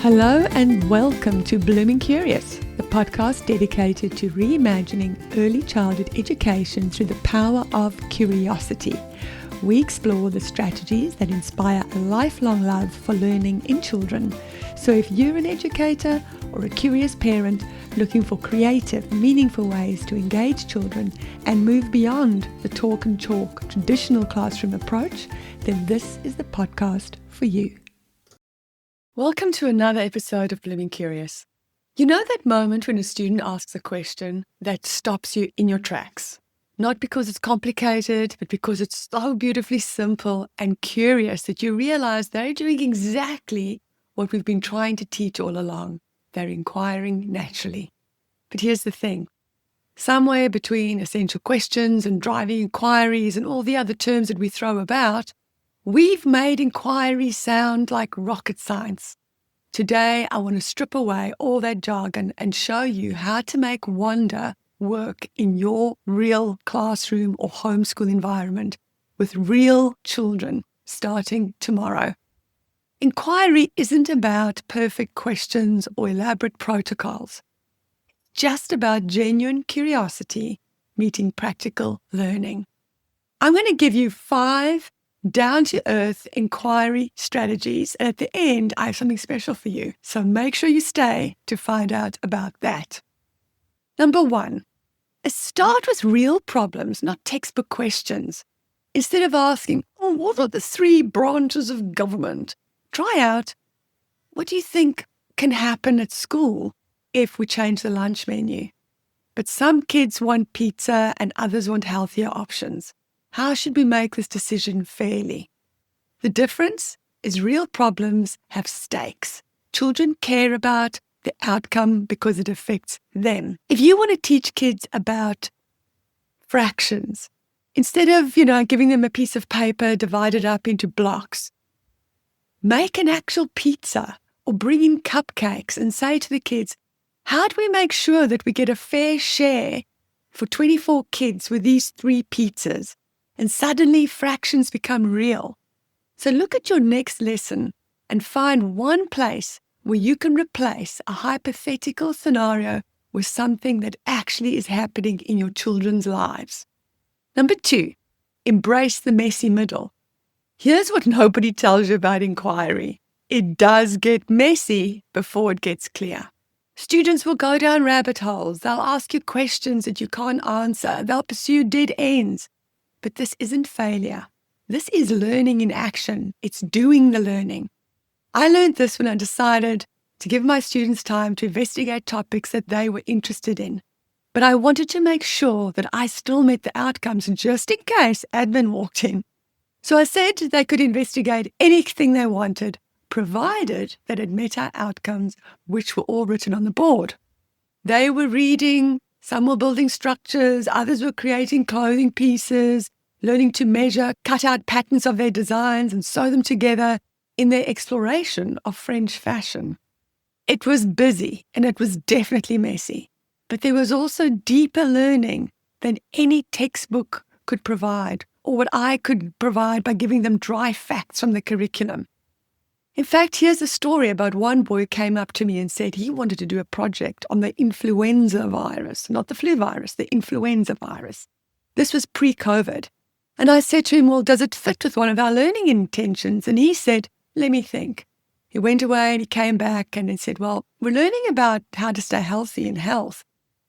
Hello and welcome to Blooming Curious, the podcast dedicated to reimagining early childhood education through the power of curiosity. We explore the strategies that inspire a lifelong love for learning in children. So if you're an educator or a curious parent looking for creative, meaningful ways to engage children and move beyond the talk and chalk traditional classroom approach, then this is the podcast for you. Welcome to another episode of Blooming Curious. You know that moment when a student asks a question that stops you in your tracks? Not because it's complicated, but because it's so beautifully simple and curious that you realize they're doing exactly what we've been trying to teach all along. They're inquiring naturally. But here's the thing. Somewhere between essential questions and driving inquiries and all the other terms that we throw about, we've made inquiry sound like rocket science. Today, I want to strip away all that jargon and show you how to make wonder work in your real classroom or homeschool environment with real children starting tomorrow. Inquiry isn't about perfect questions or elaborate protocols. It's just about genuine curiosity meeting practical learning. I'm going to give you 5 down-to-earth inquiry strategies. And at the end, I have something special for you. So make sure you stay to find out about that. Number 1, start with real problems, not textbook questions. Instead of asking, what are the 3 branches of government? Try out, what do you think can happen at school if we change the lunch menu? But some kids want pizza and others want healthier options. How should we make this decision fairly? The difference is real problems have stakes. Children care about the outcome because it affects them. If you want to teach kids about fractions, instead of, giving them a piece of paper divided up into blocks, make an actual pizza or bring in cupcakes and say to the kids, how do we make sure that we get a fair share for 24 kids with these 3 pizzas? And suddenly fractions become real. So look at your next lesson and find one place where you can replace a hypothetical scenario with something that actually is happening in your children's lives. Number 2, embrace the messy middle. Here's what nobody tells you about inquiry. It does get messy before it gets clear. Students will go down rabbit holes. They'll ask you questions that you can't answer. They'll pursue dead ends. But this isn't failure. This is learning in action. It's doing the learning. I learned this when I decided to give my students time to investigate topics that they were interested in. But I wanted to make sure that I still met the outcomes just in case admin walked in. So I said they could investigate anything they wanted, provided that it met our outcomes, which were all written on the board. They were reading, some were building structures, others were creating clothing pieces, learning to measure, cut out patterns of their designs and sew them together in their exploration of French fashion. It was busy and it was definitely messy, but there was also deeper learning than any textbook could provide or what I could provide by giving them dry facts from the curriculum. In fact, here's a story about one boy who came up to me and said he wanted to do a project on the influenza virus, not the flu virus, the influenza virus. This was pre-COVID. And I said to him, well, does it fit with one of our learning intentions? And he said, let me think. He went away and he came back and he said, well, we're learning about how to stay healthy in health.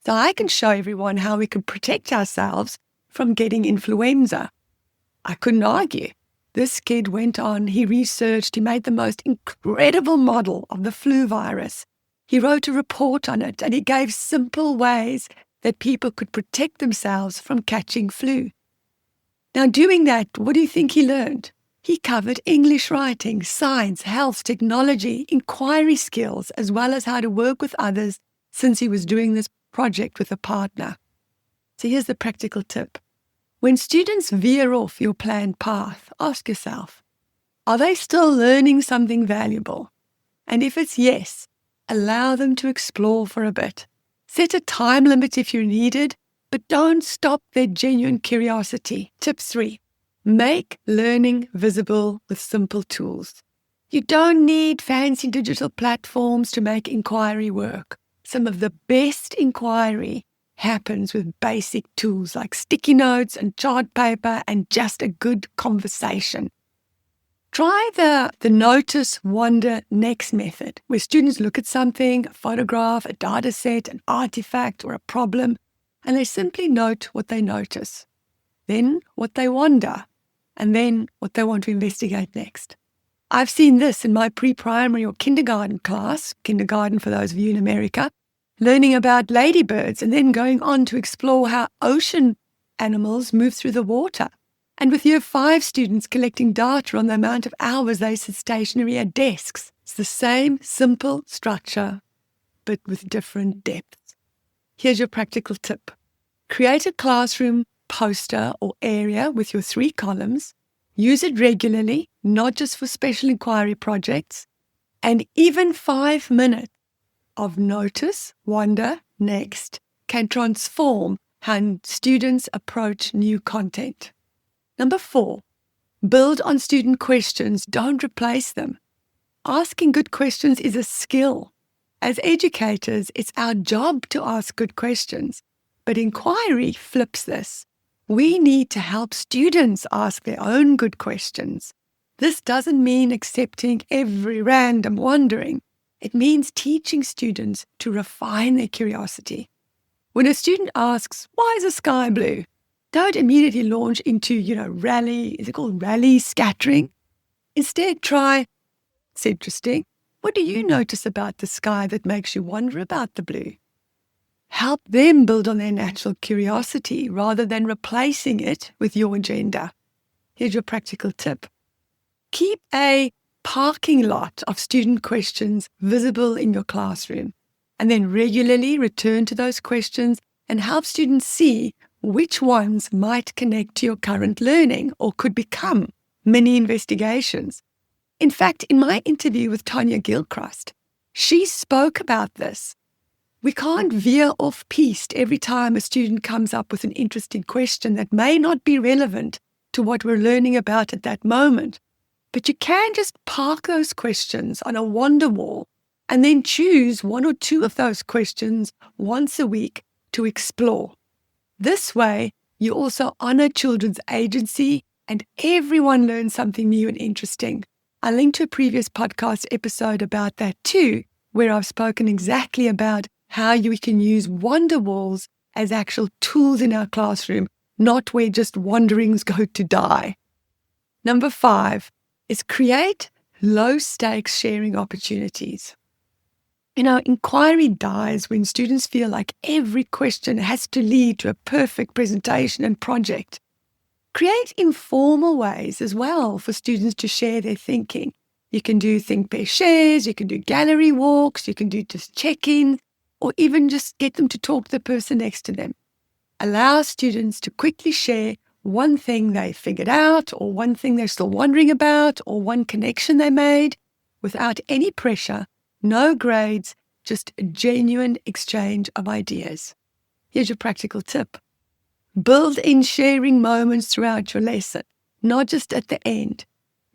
So I can show everyone how we can protect ourselves from getting influenza. I couldn't argue. This kid went on, he researched, he made the most incredible model of the flu virus. He wrote a report on it and he gave simple ways that people could protect themselves from catching flu. Now, doing that, what do you think he learned? He covered English writing, science, health, technology, inquiry skills, as well as how to work with others since he was doing this project with a partner. So here's the practical tip. When students veer off your planned path, ask yourself, are they still learning something valuable? And if it's yes, allow them to explore for a bit. Set a time limit if you need it, but don't stop their genuine curiosity. Tip 3, make learning visible with simple tools. You don't need fancy digital platforms to make inquiry work. Some of the best inquiry happens with basic tools like sticky notes and chart paper and just a good conversation. Try the notice, wonder, next method, where students look at something, a photograph, a data set, an artifact, or a problem, and they simply note what they notice, then what they wonder, and then what they want to investigate next. I've seen this in my pre-primary or kindergarten class, kindergarten for those of you in America, learning about ladybirds and then going on to explore how ocean animals move through the water. And with year 5 students collecting data on the amount of hours they sit stationary at desks. It's the same simple structure, but with different depths. Here's your practical tip. Create a classroom poster or area with your 3 columns. Use it regularly, not just for special inquiry projects. And even 5 minutes of notice, wonder, next can transform how students approach new content. Number 4, build on student questions. Don't replace them. Asking good questions is a skill. As educators, it's our job to ask good questions. But inquiry flips this. We need to help students ask their own good questions. This doesn't mean accepting every random wondering. It means teaching students to refine their curiosity. When a student asks, why is the sky blue? Don't immediately launch into, rally scattering. Instead, try, it's interesting. What do you notice about the sky that makes you wonder about the blue? Help them build on their natural curiosity rather than replacing it with your agenda. Here's your practical tip. Keep a parking lot of student questions visible in your classroom, and then regularly return to those questions and help students see which ones might connect to your current learning or could become mini investigations. In fact, in my interview with Tanya Gilchrist, she spoke about this. We can't veer off piste every time a student comes up with an interesting question that may not be relevant to what we're learning about at that moment. But you can just park those questions on a wonder wall and then choose 1 or 2 of those questions once a week to explore. This way, you also honor children's agency and everyone learns something new and interesting. I linked to a previous podcast episode about that too, where I've spoken exactly about how we can use wonder walls as actual tools in our classroom, not where just wanderings go to die. Number 5 is create low-stakes sharing opportunities. Inquiry dies when students feel like every question has to lead to a perfect presentation and project. Create informal ways as well for students to share their thinking. You can do think pair shares, you can do gallery walks, you can do just check-ins, or even just get them to talk to the person next to them. Allow students to quickly share one thing they figured out, or one thing they're still wondering about, or one connection they made, without any pressure. No grades, just a genuine exchange of ideas. Here's your practical tip. Build in sharing moments throughout your lesson, not just at the end.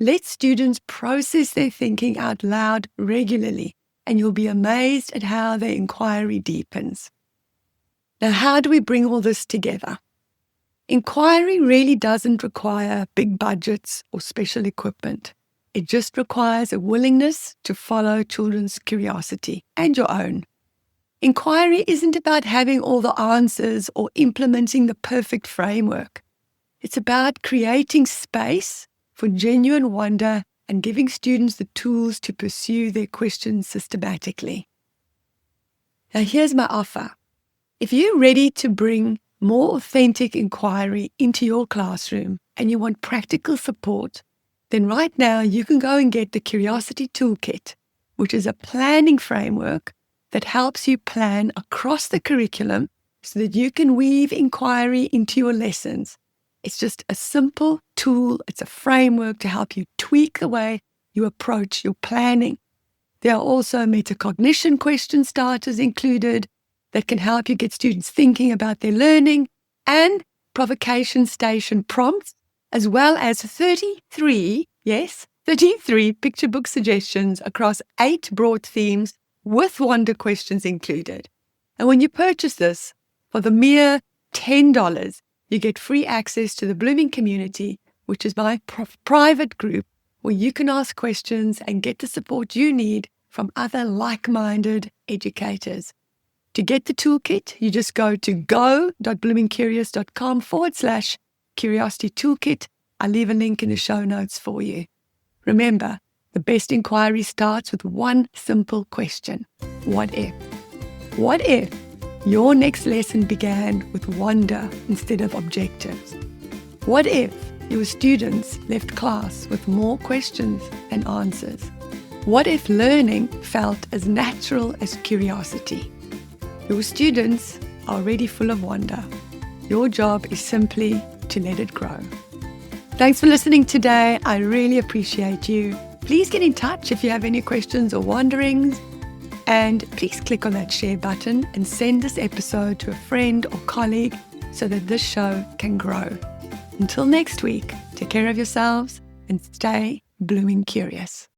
Let students process their thinking out loud regularly, and you'll be amazed at how their inquiry deepens. Now, how do we bring all this together? Inquiry really doesn't require big budgets or special equipment. It just requires a willingness to follow children's curiosity and your own. Inquiry isn't about having all the answers or implementing the perfect framework. It's about creating space for genuine wonder and giving students the tools to pursue their questions systematically. Now, here's my offer. If you're ready to bring more authentic inquiry into your classroom and you want practical support, then right now you can go and get the Curiosity Toolkit, which is a planning framework that helps you plan across the curriculum so that you can weave inquiry into your lessons. It's just a simple tool. It's a framework to help you tweak the way you approach your planning. There are also metacognition question starters included that can help you get students thinking about their learning, and provocation station prompts, as well as 33, yes, 33 picture book suggestions across 8 broad themes with wonder questions included. And when you purchase this for the mere $10, you get free access to the Blooming Community, which is my private group where you can ask questions and get the support you need from other like-minded educators. To get the toolkit, you just go to go.bloomingcurious.com/curiosity toolkit. I'll leave a link in the show notes for you. Remember, the best inquiry starts with one simple question. What if? What if your next lesson began with wonder instead of objectives? What if your students left class with more questions and answers? What if learning felt as natural as curiosity? Your students are already full of wonder. Your job is simply to let it grow. Thanks for listening today. I really appreciate you. Please get in touch if you have any questions or wonderings. And please click on that share button and send this episode to a friend or colleague so that this show can grow. Until next week, take care of yourselves and stay blooming curious.